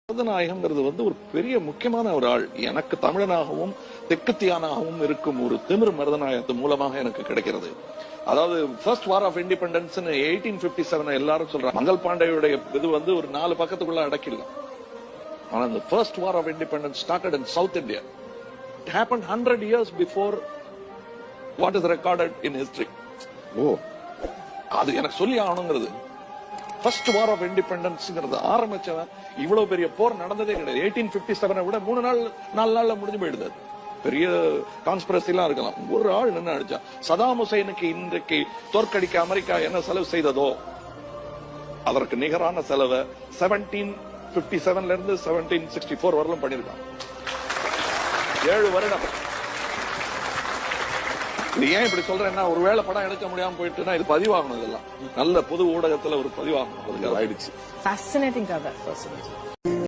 மருதநாயகம்ங்கிறது ஒரு பெரிய முக்கியமான ஒரு ஆள். எனக்கு தமிழனாகவும் தெற்குத்தியானாகவும் இருக்கும் ஒரு திமிர் மருதநாயகத்து மூலமாக எனக்கு கிடைக்கிறது. அதாவது ஃபர்ஸ்ட் வார் ஆஃப் இண்டிபெண்டன்ஸ் 1857 எல்லாரும் சொல்றாங்க. மங்கள் பாண்டேயுடைய இது ஒரு 4 பக்கத்துக்குள்ள அடக்கிடல. ஆனா the first war of independence started in South India. It happened 100 years before what is recorded in history. அது எனக்கு சொல்லி ஆகணுங்கிறது. ஃபர்ஸ்ட் வார் ஆஃப் இண்டிபெண்டன்ஸ்ங்கிறது ஆரம்பிச்சவன் இவ்வளவு பெரிய போர் நடந்ததே கிடையாது. 1857 விட 4 நாள்ல முடிஞ்சு போயிடுது. பெரிய கான்ஸ்பிரசி எல்லாம் இருக்கலாம். ஒரு ஆள் என்ன அடிச்சா சதாம் ஹுசைனுக்கு இன்றைக்கு தோற்கடிக்க அமெரிக்கா என்ன செலவு செய்ததோ அதற்கு நிகரான செலவை 1757 இருந்து 1764 வரலும் பண்ணிருக்கான். 7 வருடம். இது ஏன் இப்படி சொல்றேன்னா ஒருவேளை படம் எடுக்க முடியாம போயிட்டுனா இது பதிவாகணும். இதெல்லாம் நல்ல பொது ஊடகத்துல ஒரு பதிவாகணும். அதுக்கு ஆயிடுச்சு. Fascinating கதை.